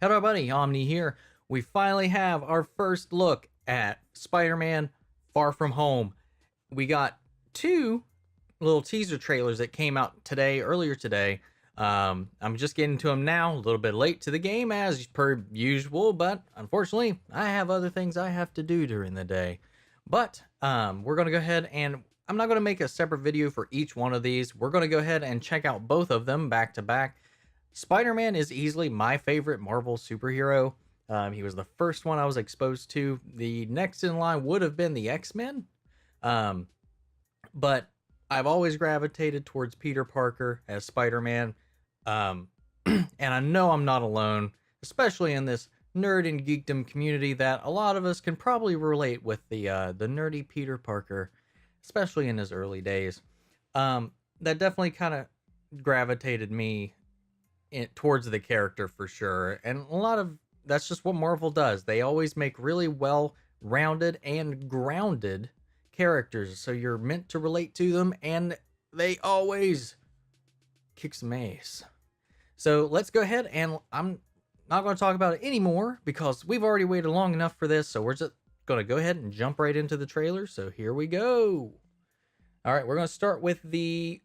Hello, buddy. Omni here. We finally have our first look at Spider-Man Far From Home. We got two little teaser trailers that came out earlier today. I'm just getting to them now, a little bit late to the game as per usual, but unfortunately, I have other things I have to do during the day. But we're going to go ahead and I'm not going to make a separate video for each one of these. We're going to go ahead and check out both of them back to back. Spider-Man is easily my favorite Marvel superhero. He was the first one I was exposed to. The next in line would have been the X-Men. But I've always gravitated towards Peter Parker as Spider-Man. And I know I'm not alone, especially in this nerd and geekdom community, that a lot of us can probably relate with the nerdy Peter Parker, especially in his early days. That definitely kind of gravitated me towards the character for sure. And a lot of that's just what Marvel does. They always make really well-rounded and grounded characters, so you're meant to relate to them, and they always kick some ass. So let's go ahead, and I'm not going to talk about it anymore because we've already waited long enough for this, so we're just going to go ahead and jump right into the trailer. So here we go. All right, we're going to start with the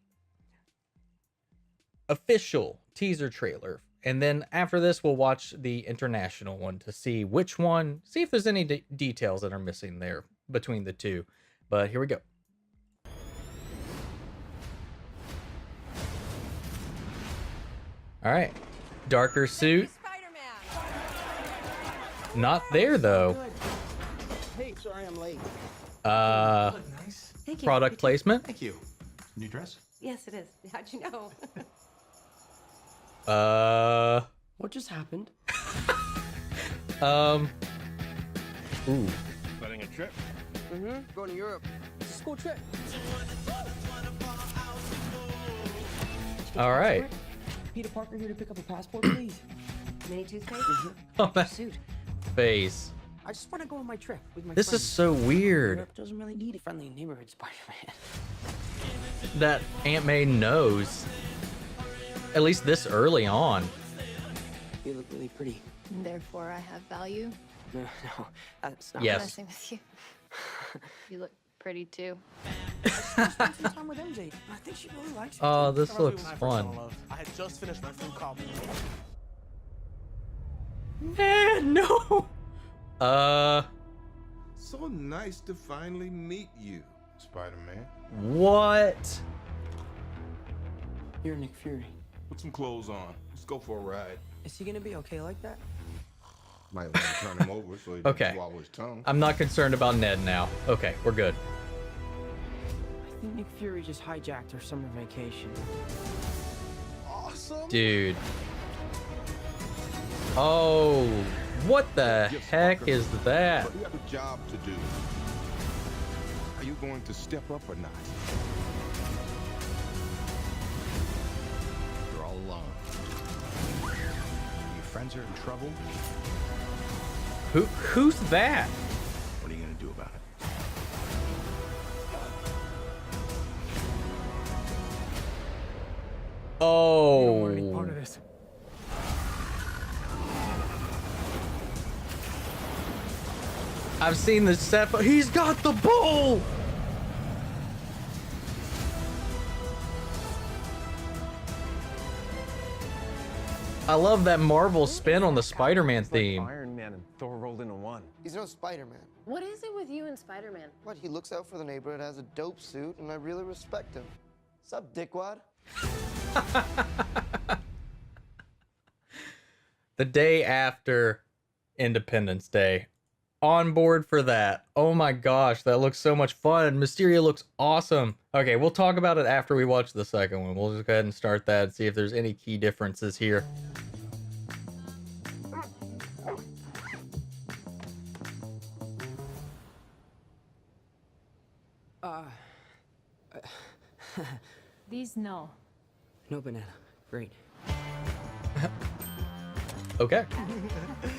official teaser trailer, and then after this we'll watch the international one to see if there's any details that are missing there between the two. But here we go. All right, darker suit. Not there though. Hey, sorry I'm late. Nice. Thank you. Product placement. Thank you. New dress? Yes, it is. How'd you know? What just happened? Ooh. Planning a trip? Going to Europe. It's a school trip. All right. Peter Parker here to pick up a passport, please. Mini toothpaste? Oh, that Suit. face. I just want to go on my trip with my This friends. is so weird. Europe doesn't really need a friendly neighborhood Spider-Man. That Aunt May knows. At least this early on. You look really pretty. Therefore, I have value. No, that's not. Yes. Messing with you. You look pretty too. Spend some time with MJ. I think she really likes you. Oh, too. this looks fun. I had just finished my food call. No. So nice to finally meet you, Spider-Man. What? You're Nick Fury. Put some clothes on. Let's go for a ride. Is he gonna be okay like that? Might want to turn him over so he Okay. doesn't swallow his tongue. I'm not concerned about Ned now. Okay, we're good. I think Nick Fury just hijacked our summer vacation. Awesome. Dude. Oh, what the Yes, heck Parker. is that? But you have a job to do. Are you going to step up or not? You're all alone. Your friends are in trouble. Who's that? What are you gonna do about it? Oh. Part of this. I've seen the set, but he's got the bull. I love that Marvel spin on the Spider-Man theme. Iron Man and Thor rolled into one. He's no Spider-Man. What is it with you and Spider-Man? What, he looks out for the neighborhood, has a dope suit, and I really respect him. Sup, dickwad? The day after Independence Day. On board for that. Oh my gosh, that looks so much fun. Mysterio looks awesome. Okay, we'll talk about it after we watch the second one. We'll just go ahead and start that and see if there's any key differences here. These no. No banana. Great. Okay.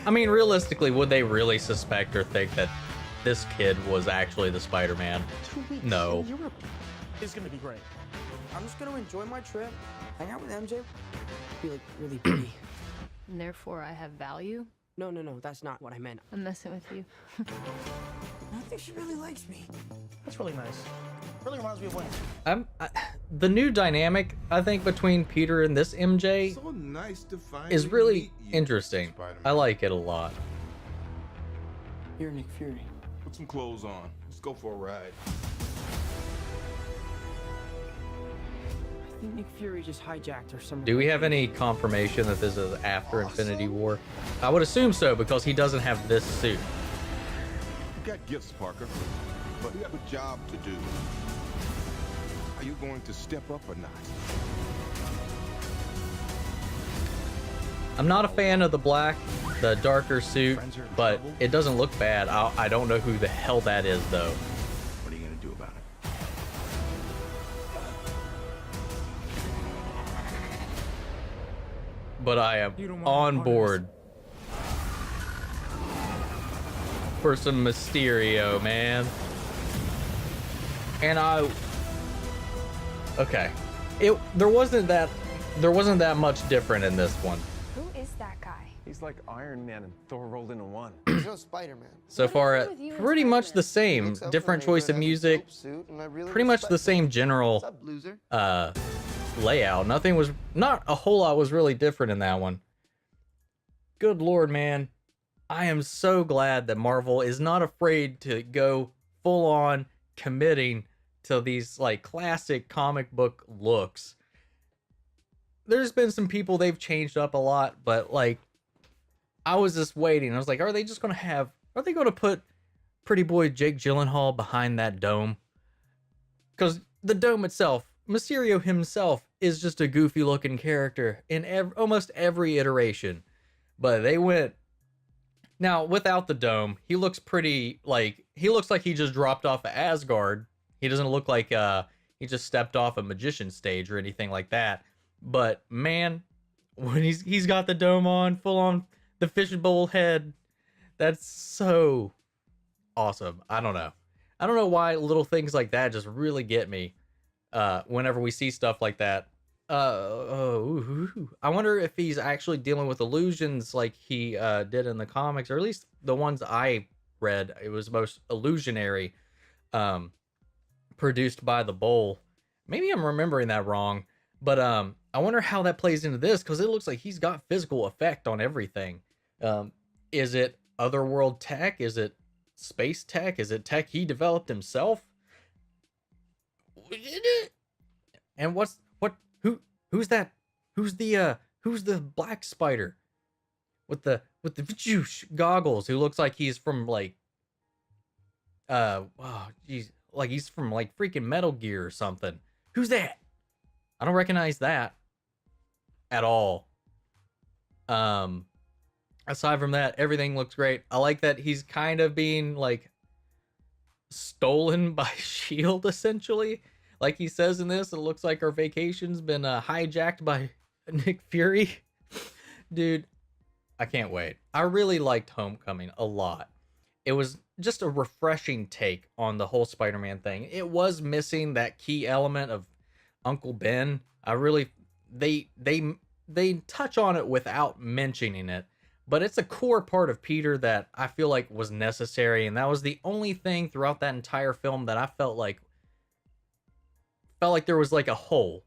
I mean, realistically, would they really suspect or think that this kid was actually the Spider-Man? 2 weeks No. in Europe. It's gonna be great. I'm just gonna enjoy my trip, hang out with MJ, be like really pretty. and therefore I have value. No, that's not what I meant. I'm messing with you. I think she really likes me. That's really nice. Really reminds me of when. The new dynamic I think between Peter and this MJ So nice to finally is really meet you, interesting. Spider-Man. I like it a lot. You're Nick Fury. Put some clothes on. Let's go for a ride. I think Nick Fury just hijacked her summer Do we have vacation. any confirmation that this is after Infinity War? I would assume so because he doesn't have this suit. You got gifts, Parker, but you have a job to do. Are you going to step up or not? I'm not a fan of the black, the darker suit, but it doesn't look bad. I don't know who the hell that is though. What are you gonna do about it? But I am You don't want on part of board for some Mysterio, man. And okay, there wasn't that much different in this one. Who is that guy? He's like Iron Man and Thor rolled into one. He's no Spider-Man. So What is far, it with you and pretty much the Spider-Man? same, Looks out for different the choice of neighborhood, has a music, dope suit, and I really pretty much the respect same him. general What's up, loser? layout. Not a whole lot was really different in that one. Good Lord, man. I am so glad that Marvel is not afraid to go full on committing to these like classic comic book looks. There's been some people they've changed up a lot, but like I was just waiting. I was like, are they going to put pretty boy Jake Gyllenhaal behind that dome? Because the dome itself, Mysterio himself is just a goofy looking character in almost every iteration. But they went now without the dome. He looks like he just dropped off of Asgard. He doesn't look like he just stepped off a magician stage or anything like that. But man, when he's got the dome on, full on the fishbowl head, that's so awesome. I don't know why little things like that just really get me whenever we see stuff like that. I wonder if he's actually dealing with illusions like he did in the comics, or at least the ones I read. It was most illusionary, produced by the Bowl. Maybe I'm remembering that wrong, but I wonder how that plays into this, because it looks like he's got physical effect on everything. Is it otherworld tech? Is it space tech? Is it tech he developed himself? And who's that? Who's the black spider with the goggles, who looks like he's from like like he's from like freaking Metal Gear or something. Who's that? I don't recognize that at all. Aside from that, everything looks great. I like that he's kind of being like stolen by SHIELD essentially. Like he says in this, it looks like our vacation's been hijacked by Nick Fury. Dude, I can't wait. I really liked Homecoming a lot. It was just a refreshing take on the whole Spider-Man thing. It was missing that key element of Uncle Ben. They touch on it without mentioning it, but it's a core part of Peter that I feel like was necessary, and that was the only thing throughout that entire film that I felt like there was like a hole.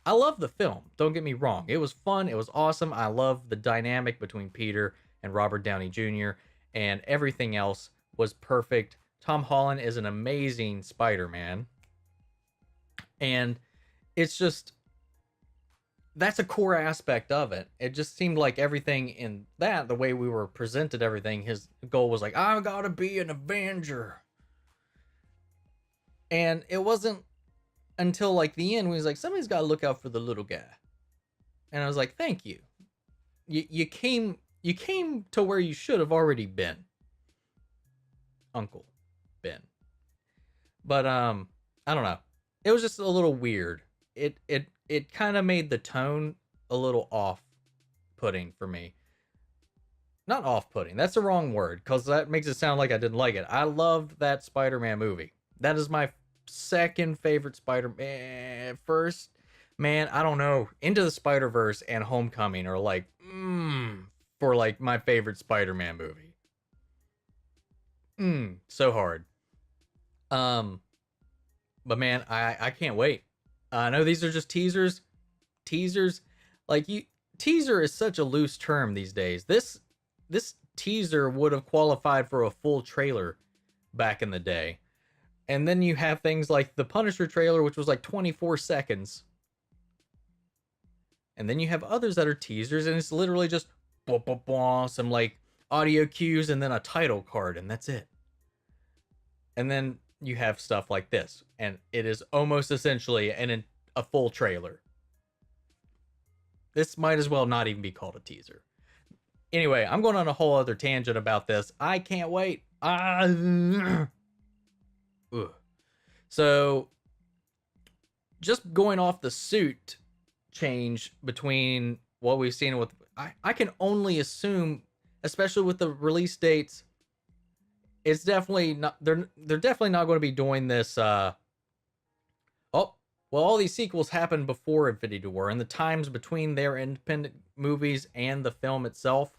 I love the film, don't get me wrong. It was fun, it was awesome. I love the dynamic between Peter and Robert Downey Jr., and everything else was perfect. Tom Holland is an amazing Spider-Man. And it's just, that's a core aspect of it. It just seemed like everything in that, the way we were presented everything, his goal was like, I gotta be an Avenger. And it wasn't until like the end when he's like, somebody's gotta look out for the little guy. And I was like, thank you. You came to where you should have already been, Uncle Ben. But I don't know. It was just a little weird. It kind of made the tone a little off-putting for me. Not off-putting. That's the wrong word, because that makes it sound like I didn't like it. I loved that Spider-Man movie. That is my second favorite Spider-Man. First, man, I don't know. Into the Spider-Verse and Homecoming are like for like my favorite Spider-Man movie. So hard. But man, I can't wait. I know these are just teasers. Teasers, teaser is such a loose term these days. This teaser would have qualified for a full trailer back in the day. And then you have things like the Punisher trailer, which was like 24 seconds. And then you have others that are teasers, and it's literally just blah, blah, blah, some like audio cues and then a title card, and that's it. And then you have stuff like this, and it is almost essentially a full trailer. This might as well not even be called a teaser. Anyway, I'm going on a whole other tangent about this. I can't wait. So, just going off the suit change between what we've seen with... I can only assume, especially with the release dates, it's definitely not... They're definitely not going to be doing this... all these sequels happened before Infinity War, and the times between their independent movies and the film itself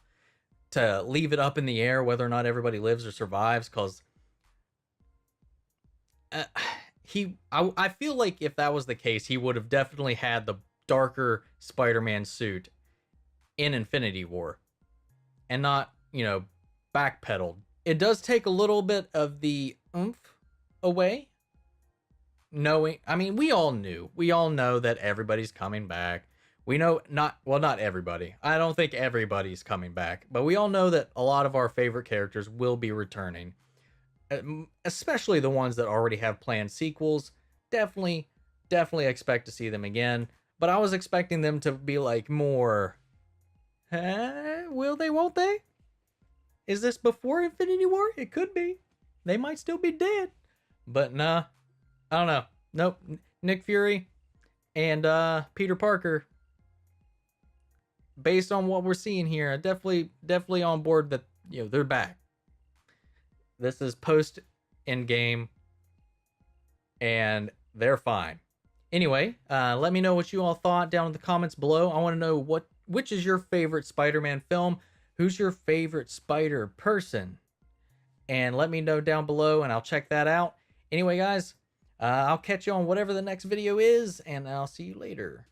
to leave it up in the air whether or not everybody lives or survives, because I feel like if that was the case, he would have definitely had the darker Spider-Man suit in Infinity War and not, backpedaled. It does take a little bit of the oomph away. We all know that everybody's coming back. We know not everybody. I don't think everybody's coming back, but we all know that a lot of our favorite characters will be returning, especially the ones that already have planned sequels. Definitely expect to see them again, but I was expecting them to be like more, will they, won't they? Is this before Infinity War? It could be. They might still be dead, but nah. I don't know. Nope. Nick Fury and Peter Parker, based on what we're seeing here, definitely on board that they're back. This is post Endgame, and they're fine. Anyway, let me know what you all thought down in the comments below. I want to know which is your favorite Spider-Man film, who's your favorite Spider person, and let me know down below, and I'll check that out. Anyway, guys. I'll catch you on whatever the next video is, and I'll see you later.